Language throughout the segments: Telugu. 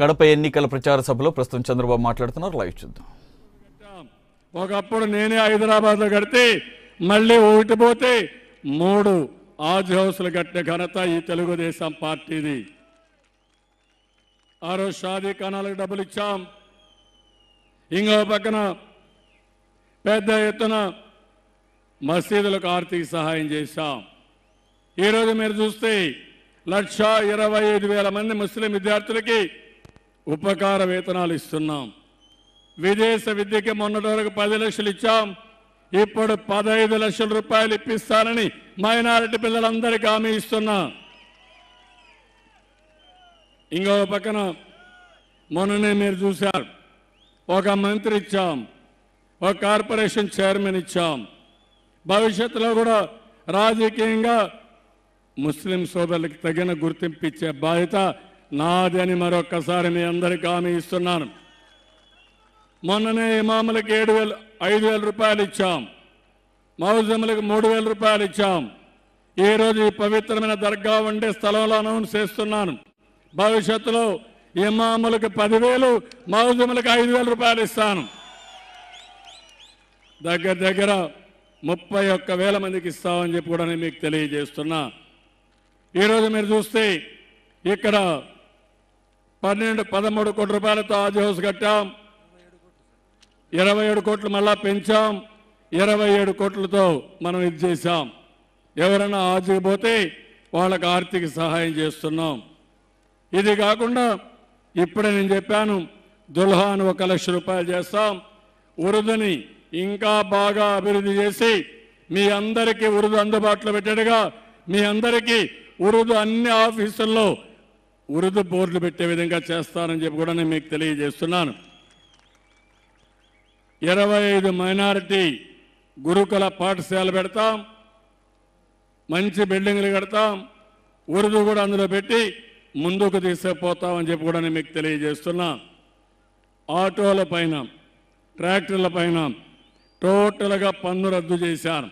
కడప ఎన్నికల ప్రచార సభలో ప్రస్తుతం చంద్రబాబు మాట్లాడుతున్నారు. లైవ్ చూద్దాం. ఒకప్పుడు నేనే హైదరాబాద్లో కడితే మళ్ళీ ఒకటి పోతే 3 ఆజ్ హౌస్లు కట్టిన ఘనత ఈ తెలుగుదేశం పార్టీది. ఆ రోజు షాదీ ఖానాలకు డబ్బులు ఇచ్చాం. ఇంకో పక్కన పెద్ద ఎత్తున మసీదులకు ఆర్థిక సహాయం చేశాం. ఈరోజు మీరు చూస్తే 1,25,000 మంది ముస్లిం విద్యార్థులకి ఉపకార వేతనాలు ఇస్తున్నాం. విదేశ విద్యకి మొన్నటి వరకు 10 లక్షలు ఇచ్చాం. ఇప్పుడు 15 లక్షల రూపాయలు ఇప్పిస్తానని మైనారిటీ పిల్లలందరికీ హామీ ఇస్తున్నా. ఇంకో పక్కన మొన్ననే మీరు చూశారు, ఒక మంత్రి ఇచ్చాం, ఒక కార్పొరేషన్ చైర్మన్ ఇచ్చాం. భవిష్యత్తులో కూడా రాజకీయంగా ముస్లిం సోదరులకు తగిన గుర్తింపు ఇచ్చే బాధ్యత నాది అని మరొక్కసారి మీ అందరికీ హామీ ఇస్తున్నాను. మొన్ననే ఇమాములకు 5,000 రూపాయలు ఇచ్చాం. మౌజములకు 3,000 రూపాయలు ఇచ్చాం. ఈరోజు ఈ పవిత్రమైన దర్గా ఉండే స్థలంలో అనౌన్స్ చేస్తున్నాను, భవిష్యత్తులో ఇమాములకు 10,000, మౌజములకు 5,000 రూపాయలు ఇస్తాను. దగ్గర 31,000 మందికి ఇస్తామని చెప్పి కూడా నేను మీకు తెలియజేస్తున్నా. ఈరోజు మీరు చూస్తే ఇక్కడ 13 కోట్ల రూపాయలతో ఆజ్ హౌస్ కట్టాం. 27 కోట్లు మళ్ళా పెంచాం. 27 కోట్లతో మనం ఇది చేశాం. ఎవరైనా ఆజ్కి పోతే వాళ్ళకి ఆర్థిక సహాయం చేస్తున్నాం. ఇది కాకుండా ఇప్పుడే నేను చెప్పాను, దుల్హాన్ 1 లక్ష రూపాయలు చేస్తాం. ఉరుదుని ఇంకా బాగా అభివృద్ధి చేసి మీ అందరికీ ఉరుదు అందుబాటులో పెట్టేట్టుగా మీ అందరికీ ఉరుదు అన్ని ఆఫీసుల్లో ఉరుదు బోర్డులు పెట్టే విధంగా చేస్తానని చెప్పి కూడా నేను మీకు తెలియజేస్తున్నాను. 25 మైనారిటీ గురుకుల పాఠశాలలు పెడతాం. మంచి బిల్డింగ్లు కడతాం. ఉరుదు కూడా అందులో పెట్టి ముందుకు తీసుకుపోతామని చెప్పి కూడా నేను మీకు తెలియజేస్తున్నా. ఆటోల పైన, ట్రాక్టర్ల పైన టోటల్గా పన్ను రద్దు చేశాను.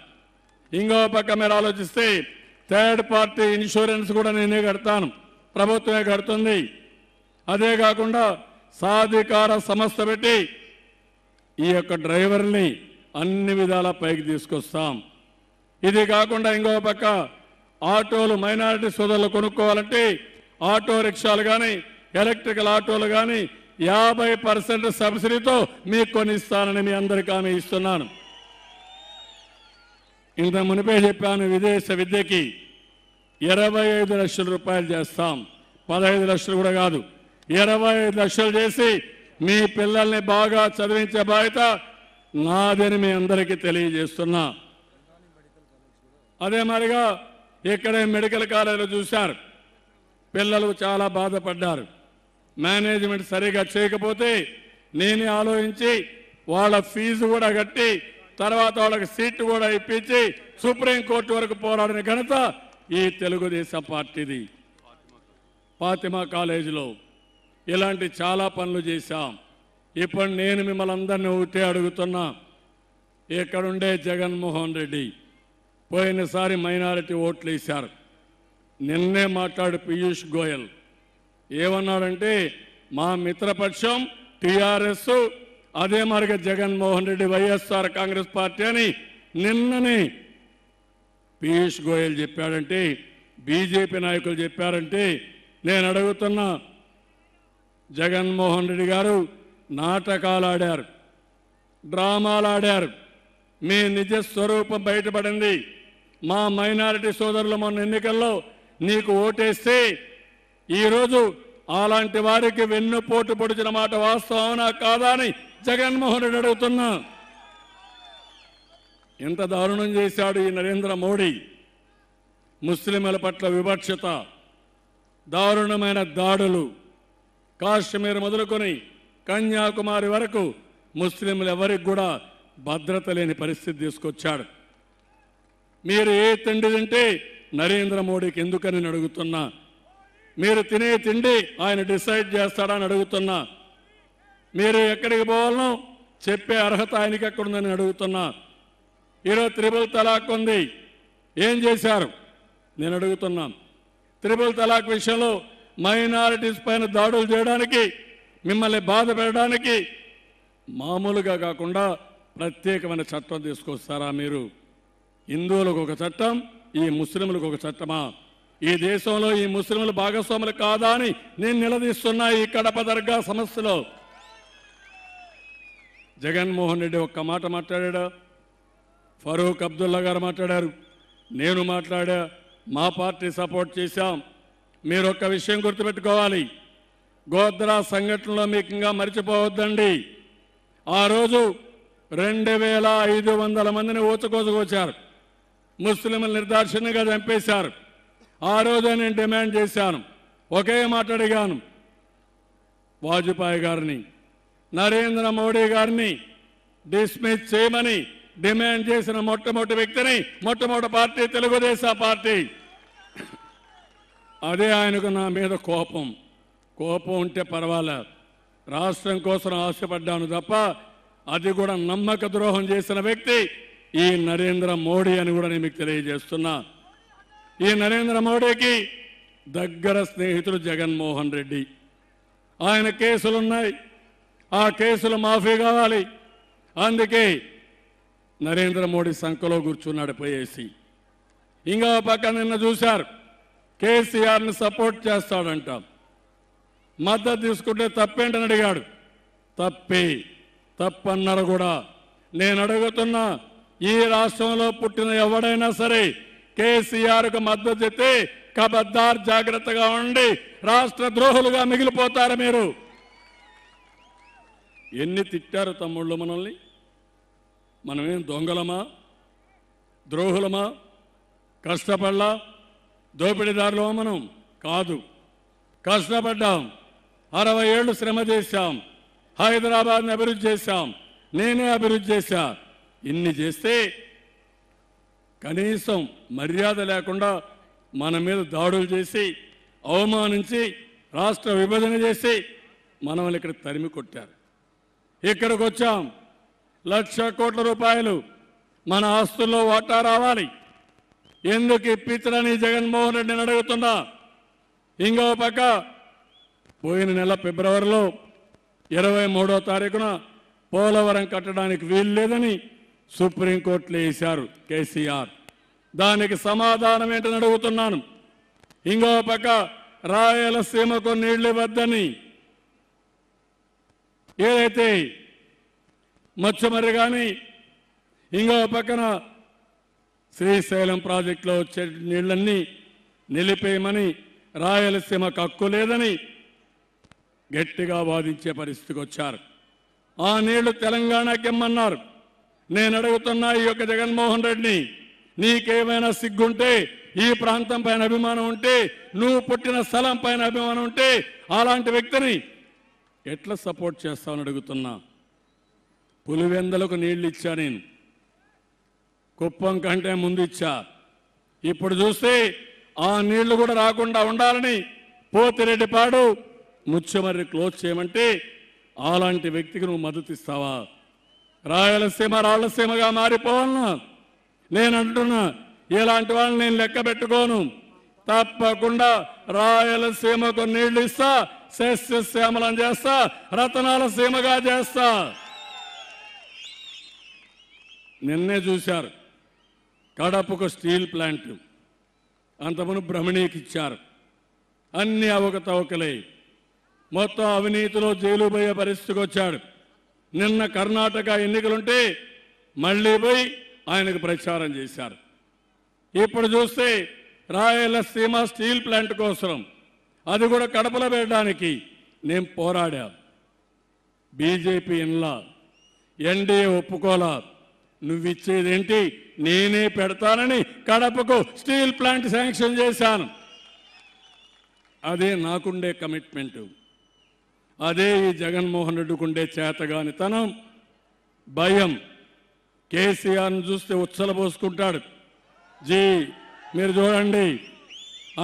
ఇంకో పక్క మీరు ఆలోచిస్తే థర్డ్ పార్టీ ఇన్సూరెన్స్ కూడా నేనే కడతాను, ప్రభుత్వమే కడుతుంది. అదే కాకుండా సాధికార సంస్థ పెట్టి ఈ యొక్క డ్రైవర్ని అన్ని విధాల పైకి తీసుకొస్తాం. ఇది కాకుండా ఇంకో పక్క ఆటోలు మైనారిటీ సోదరులు కొనుక్కోవాలంటే ఆటో రిక్షాలు కానీ ఎలక్ట్రికల్ ఆటోలు కానీ 50% సబ్సిడీతో మీకు కొనిస్తానని మీ అందరికీ హామీ ఇస్తున్నాను. ఇంత మునిపే చెప్పాను, విదేశ విద్యకి 25 లక్షల రూపాయలు చేస్తాం. 15 లక్షలు కూడా కాదు, 25 లక్షలు చేసి మీ పిల్లల్ని బాగా చదివించే బాధ్యత నాదని మీ అందరికీ తెలియజేస్తున్నా. అదే మరిగా ఇక్కడే మెడికల్ కాలేజీలో చూశారు, పిల్లలు చాలా బాధపడ్డారు. మేనేజ్మెంట్ సరిగా చేయకపోతే నేనే ఆలోచించి వాళ్ళ ఫీజు కూడా కట్టి తర్వాత వాళ్ళకి సీటు కూడా ఇప్పించి సుప్రీంకోర్టు వరకు పోరాడిన ఘనత ఈ తెలుగుదేశం పార్టీది. ఫాతిమా కాలేజీలో ఇలాంటి చాలా పనులు చేశాం. ఇప్పుడు నేను మిమ్మల్ని అందరినీ ఒకటే అడుగుతున్నా, ఇక్కడుండే జగన్మోహన్ రెడ్డి పోయినసారి మైనారిటీ ఓట్లు వేశారు. నిన్నే మాట్లాడు పీయూష్ గోయల్ ఏమన్నాడంటే మా మిత్రపక్షం టీఆర్ఎస్, అదే మరిగా జగన్మోహన్ రెడ్డి వైఎస్ఆర్ కాంగ్రెస్ పార్టీ అని నిన్ననే పీయూష్ గోయల్ చెప్పాడంటే, బీజేపీ నాయకులు చెప్పారంటే నేను అడుగుతున్నా, జగన్మోహన్ రెడ్డి గారు నాటకాలు ఆడారు, డ్రామాలు ఆడారు. మీ నిజ స్వరూపం బయటపడింది. మా మైనారిటీ సోదరులు మొన్న ఎన్నికల్లో నీకు ఓటేస్తే ఈరోజు అలాంటి వారికి వెన్నుపోటు పొడిచిన మాట వాస్తవమా కాదా అని జగన్మోహన్ రెడ్డి అడుగుతున్నా. ఎంత దారుణం చేశాడు ఈ నరేంద్ర మోడీ. ముస్లింల పట్ల వివక్షత, దారుణమైన దాడులు, కాశ్మీర్ మొదలుకొని కన్యాకుమారి వరకు ముస్లింలు ఎవరికి కూడా భద్రత లేని పరిస్థితి తీసుకొచ్చాడు. మీరు ఏ తిండి తింటే నరేంద్ర మోడీకి ఎందుకని అడుగుతున్నా. మీరు తినే తిండి ఆయన డిసైడ్ చేస్తాడని అడుగుతున్నా. మీరు ఎక్కడికి పోవాలనో చెప్పే అర్హత ఆయనకి ఎక్కడుందని అడుగుతున్నా. ఈరోజు త్రిపుల్ తలాక్ ఉంది, ఏం చేశారు నేను అడుగుతున్నాను. త్రిపుల్ తలాక్ విషయంలో మైనారిటీస్ పైన దాడులు చేయడానికి, మిమ్మల్ని బాధ పెట్టడానికి మామూలుగా కాకుండా ప్రత్యేకమైన చట్టం తీసుకొస్తారా మీరు? హిందువులకు ఒక చట్టం, ఈ ముస్లింలకు ఒక చట్టమా? ఈ దేశంలో ఈ ముస్లింలు భాగస్వాములు కాదా అని నేను నిలదీస్తున్నా. ఈ కడప దర్గా సమస్యలో జగన్మోహన్ రెడ్డి ఒక్క మాట మాట్లాడా? ఫరూక్ అబ్దుల్లా గారు మాట్లాడారు, నేను మాట్లాడా, మా పార్టీ సపోర్ట్ చేశాం. మీరు ఒక్క విషయం గుర్తుపెట్టుకోవాలి, గోద్రా సంఘటనలో మీకు ఇంకా మర్చిపోవద్దండి. ఆ రోజు 2500 మందిని ఊచకోసుకొచ్చారు, ముస్లింలు నిర్దాక్షిణ్యంగా చంపేశారు. ఆ రోజు నేను డిమాండ్ చేశాను, ఒకే మాట అడిగాను, వాజ్పేయి గారిని, నరేంద్ర మోడీ గారిని డిస్మిస్ చేయమని డిమాండ్ చేసిన మొట్టమొదటి వ్యక్తిని, మొట్టమొదటి పార్టీ తెలుగుదేశం పార్టీ. అదే ఆయనకు నా మీద కోపం ఉంటే పర్వాలేదు, రాష్ట్రం కోసం ఆశపడ్డాను తప్ప అది కూడా నమ్మక ద్రోహం చేసిన వ్యక్తి ఈ నరేంద్ర మోడీ అని కూడా నేను మీకు తెలియజేస్తున్నా. ఈ నరేంద్ర మోడీకి దగ్గర స్నేహితుడు జగన్మోహన్ రెడ్డి. ఆయన కేసులున్నాయి, ఆ కేసులు మాఫీ కావాలి. అందుకే నరేంద్ర మోడీ సంఖలో కూర్చున్నాడు పోయేసి. ఇంకో పక్క నిన్న చూశారు, కేసీఆర్ని సపోర్ట్ చేస్తాడంట, మద్దతు తీసుకుంటే తప్పేంటని అడిగాడు. తప్పన్నారు కూడా. నేను అడుగుతున్నా, ఈ రాష్ట్రంలో పుట్టిన ఎవడైనా సరే కేసీఆర్కు మద్దతు చెప్తే కబద్దార్, జాగ్రత్తగా ఉండి రాష్ట్ర ద్రోహులుగా మిగిలిపోతారు మీరు. ఎన్ని తిట్టారు తమ్ముళ్ళు మనల్ని? మనమేం దొంగలమా, ద్రోహులమా, కష్టపడలా, దోపిడీదారులమా? మనం కాదు, కష్టపడ్డాం, 60 ఏళ్ళు శ్రమ చేశాం, హైదరాబాద్ని అభివృద్ధి చేశాం, నేనే అభివృద్ధి చేశా. ఇన్ని చేస్తే కనీసం మర్యాద లేకుండా మన మీద దాడులు చేసి, అవమానించి, రాష్ట్ర విభజన చేసి మనల్ని ఇక్కడ తరిమి కొట్టారు. ఇక్కడికి వచ్చాం, 1,00,000 కోట్ల రూపాయలు మన ఆస్తుల్లో వాటా రావాలి. ఎందుకు ఇప్పించడని జగన్మోహన్ రెడ్డిని అడుగుతున్నా. ఇంకో పక్క పోయిన నెల ఫిబ్రవరిలో 23వ తారీఖున పోలవరం కట్టడానికి వీలు లేదని సుప్రీంకోర్టులో వేశారు కేసీఆర్. దానికి సమాధానం ఏంటని అడుగుతున్నాను. ఇంకో పక్క రాయలసీమకు నీళ్లు వద్దని ఏదైతే మత్స్యమర్రి కానీ, ఇంకో పక్కన శ్రీశైలం ప్రాజెక్టులో వచ్చే నీళ్లన్నీ నిలిపేయమని, రాయలసీమకు హక్కు లేదని గట్టిగా వాదించే పరిస్థితికి వచ్చారు. ఆ నీళ్లు తెలంగాణకి ఇమ్మన్నారు. నేను అడుగుతున్నా, ఈ యొక్క జగన్మోహన్ రెడ్డిని, నీకేమైనా సిగ్గుంటే, ఈ ప్రాంతం పైన అభిమానం ఉంటే, నువ్వు పుట్టిన స్థలం పైన అభిమానం ఉంటే, అలాంటి వ్యక్తిని ఎట్లా సపోర్ట్ చేస్తావని అడుగుతున్నా. పులివెందలకు నీళ్లు ఇచ్చా, నేను కుప్పం కంటే ముందు ఇచ్చా. ఇప్పుడు చూస్తే ఆ నీళ్లు కూడా రాకుండా ఉండాలని పోతిరెడ్డిపాడు, ముత్యమర్రి క్లోజ్ చేయమంటే అలాంటి వ్యక్తికి నువ్వు మద్దతు ఇస్తావా? రాయలసీమ రాళ్లసీమగా మారిపోవాలన్నా? నేను అంటున్నా, ఇలాంటి వాళ్ళని నేను లెక్క పెట్టుకోను. తప్పకుండా రాయలసీమకు నీళ్లు ఇస్తా, సస్యశ్యామలం చేస్తా, రతనాల సీమగా చేస్తా. నిన్నే చూశారు, కడపకు స్టీల్ ప్లాంట్ అంతమును బ్రహ్మణికి ఇచ్చారు. అన్ని అవకతవకలే, మొత్తం అవినీతిలో జైలు పోయే పరిస్థితికి వచ్చాడు. నిన్న కర్ణాటక ఎన్నికలుంటే మళ్ళీ పోయి ఆయనకు ప్రచారం చేశారు. ఇప్పుడు చూస్తే రాయలసీమ స్టీల్ ప్లాంట్ కోసం, అది కూడా కడపలో పెట్టడానికి నేను పోరాడా. బీజేపీ ఇన్లా, ఎన్డీఏ ఒప్పుకోలా. నువ్విచ్చేదేంటి, నేనే పెడతానని కడపకు స్టీల్ ప్లాంట్ శాంక్షన్ చేశాను. అదే నాకుండే కమిట్మెంటు, అదే ఈ జగన్మోహన్ రెడ్డికి ఉండే చేతగానితనం, భయం. కేసీఆర్ను చూస్తే ఉచ్చలబోసుకుంటాడు. మీరు చూడండి,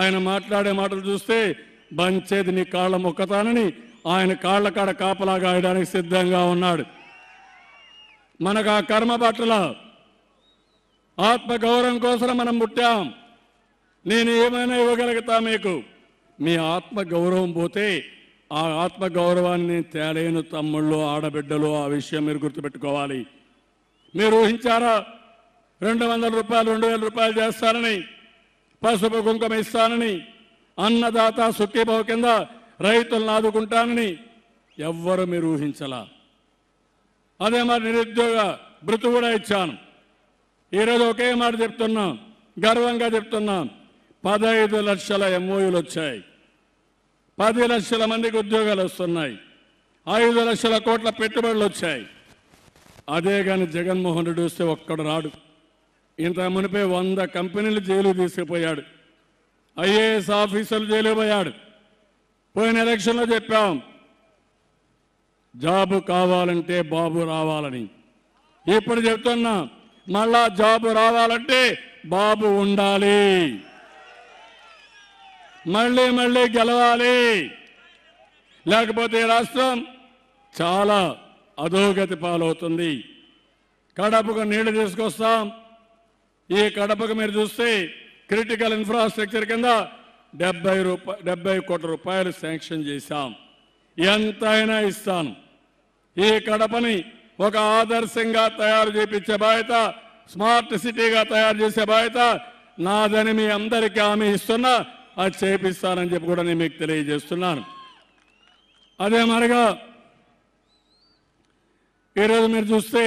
ఆయన మాట్లాడే మాటలు చూస్తే బంచేది నీ కాళ్ళ మొక్కతానని ఆయన కాళ్ళ కాడ కాపలా గాయడానికి సిద్ధంగా ఉన్నాడు. మనకు ఆ కర్మ పట్ల ఆత్మగౌరవం కోసం మనం పుట్టాం. నేను ఏమైనా ఇవ్వగలుగుతా మీకు. మీ ఆత్మ గౌరవం పోతే ఆ ఆత్మ గౌరవాన్ని తేలేను తమ్ముళ్ళు ఆడబిడ్డలు ఆ విషయం మీరు గుర్తుపెట్టుకోవాలి. మీరు ఊహించారా 200 రూపాయలు 2000 రూపాయలు చేస్తానని, పసుపు కుంకుమ ఇస్తానని, అన్నదాత సుఖీభావ కింద రైతులను ఆదుకుంటానని ఎవ్వరు మీరు ఊహించలా. అదే మరి నిరుద్యోగ భృతి కూడా ఇచ్చాను. ఈరోజు ఒకే మాట చెప్తున్నా, గర్వంగా చెప్తున్నా, 15 లక్షల ఎంఓయూలు వచ్చాయి, 10 లక్షల మందికి ఉద్యోగాలు వస్తున్నాయి, 5 లక్షల కోట్ల పెట్టుబడులు వచ్చాయి. అదే కానీ జగన్మోహన్ రెడ్డి వస్తే ఒక్కడు రాడు. ఇంత మునిపే 100 కంపెనీలు జైలు తీసుకుపోయాడు, ఐఏఎస్ ఆఫీసర్లు జైలు పోయాడు. పోయిన ఎలక్షన్లో చెప్పాం జాబు కావాలంటే బాబు రావాలని. ఇప్పుడు చెప్తున్నా మళ్ళా జాబు రావాలంటే బాబు ఉండాలి, మళ్ళీ మళ్ళీ గెలవాలి. లేకపోతే రాష్ట్రం చాలా అధోగతి పాలవుతుంది. కడపకు నీళ్లు తీసుకొస్తాం. ఈ కడపకు మీరు చూస్తే క్రిటికల్ ఇన్ఫ్రాస్ట్రక్చర్ కింద 70 కోట్ల రూపాయలు శాంక్షన్ చేశాం. ఎంతైనా ఇస్తాను. ఈ కడపని ఒక ఆదర్శంగా తయారు చేయించే బాధ్యత, స్మార్ట్ సిటీగా తయారు చేసే బాధ్యత నాదని మీ అందరికీ హామీ ఇస్తున్నా. అది చేపిస్తానని చెప్పి కూడా నేను మీకు తెలియజేస్తున్నాను. అదే మరిగా ఈరోజు మీరు చూస్తే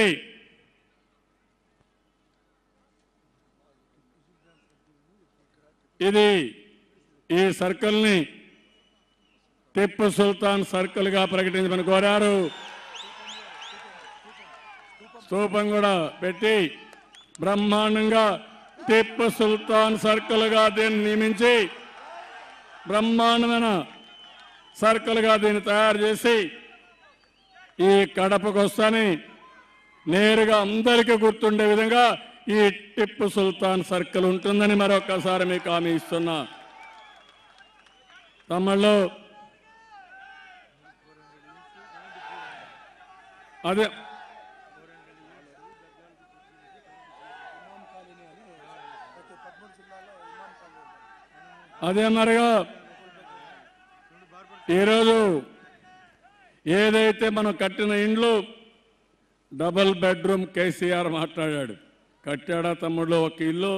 ఇది ఈ సర్కిల్ని టిప్పు సుల్తాన్ సర్కిల్గా ప్రకటించమని కోరారు. స్తూపం కూడా పెట్టి బ్రహ్మాండంగా టిప్పు సుల్తాన్ సర్కిల్గా దీన్ని నియమించి బ్రహ్మాండమైన సర్కిల్గా దీన్ని తయారు చేసి ఈ కడపకు వస్తాని నేరుగా అందరికీ గుర్తుండే విధంగా ఈ టిప్పు సుల్తాన్ సర్కిల్ ఉంటుందని మరొకసారి మీకు హామీ ఇస్తున్నా. తమిళ్లో అదే మరిగా ఈరోజు ఏదైతే మనం కట్టిన ఇండ్లు డబుల్ బెడ్రూమ్ కేసీఆర్ మాట్లాడాడు. కట్టాడా తమ్ముళ్ళు ఒక ఇల్లు?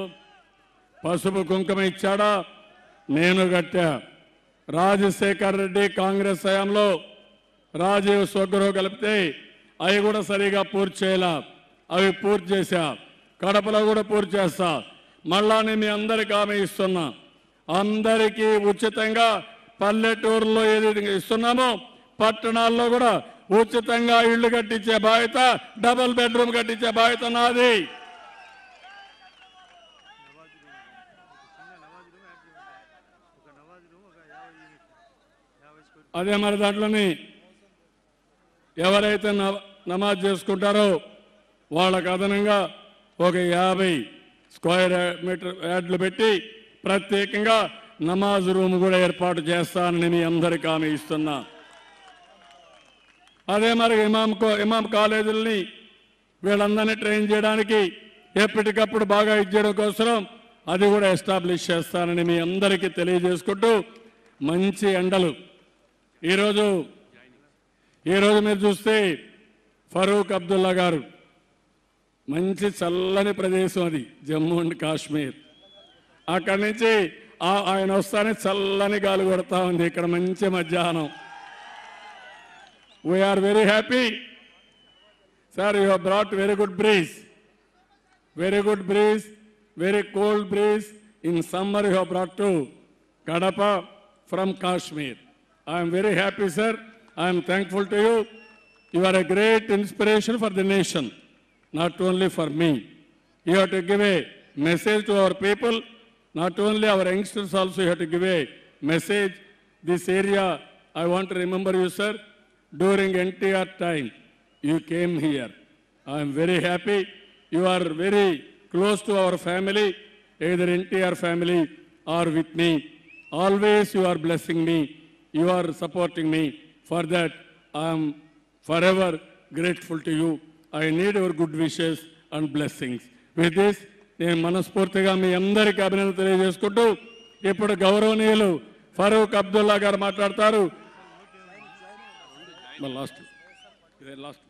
పసుపు కుంకుమ ఇచ్చాడా? నేను కట్టా. రాజశేఖర్ రెడ్డి కాంగ్రెస్ హయాంలో రాజీవ్ స్వగృహ కలిపితే అవి కూడా సరిగా పూర్తి చేయాల, అవి పూర్తి చేశా. కడపలో కూడా పూర్తి చేస్తా. మళ్ళా నేను మీ అందరికీ హామీ ఇస్తున్నా, అందరికీ ఉచితంగా పల్లెటూరులో ఏదైతే ఇస్తున్నామో పట్టణాల్లో కూడా ఉచితంగా ఇళ్లు కట్టించే బాధ్యత, డబుల్ బెడ్రూమ్ కట్టించే బాధ్యత నాది. అదే మరి దాంట్లోని ఎవరైతే నమాజ్ చేసుకుంటారో వాళ్ళకు అదనంగా ఒక 50 స్క్వేర్ మీటర్ యార్డులు పెట్టి ప్రత్యేకంగా నమాజ్ రూమ్ కూడా ఏర్పాటు చేస్తానని మీ అందరికీ హామీ ఇస్తున్నా. అదే మరి ఇమాం కాలేజీలని వీళ్ళందరినీ ట్రైన్ చేయడానికి ఎప్పటికప్పుడు బాగా ఇచ్చేయడం కోసం అది కూడా ఎస్టాబ్లిష్ చేస్తానని మీ అందరికీ తెలియజేసుకుంటూ, మంచి ఎండలు ఈరోజు మీరు చూస్తే ఫరూక్ అబ్దుల్లా గారు, మంచి చల్లని ప్రదేశం అది జమ్మూ అండ్ కాశ్మీర్. అక్కడి నుంచి ఆయన వస్తానే చల్లని గాలి కొడతా ఉంది. ఇక్కడ మంచి మధ్యాహ్నం. We are very happy sir. You have brought very good breeze, very cold breeze. In summer you have brought to Kadapa from Kashmir. I am very happy, sir. I am thankful to you. You are a great inspiration for the nation, not only for me. You have to give a message to our people, not only our youngsters also. You have to give a message. This area, I want to remember you, sir. During NTR time, you came here. I am very happy. You are very close to our family, either NTR family or with me. Always you are blessing me. You are supporting me. For that, I am forever grateful to you. I need your good wishes and blessings. With this, నేను మనస్ఫూర్తిగా మీ అందరికీ అభినందనలు తెలియజేసుకుంటూ ఇప్పుడు గౌరవనీయులు ఫరూక్ అబ్దుల్లా గారు మాట్లాడతారు. లాస్ట్ ఇదే లాస్ట్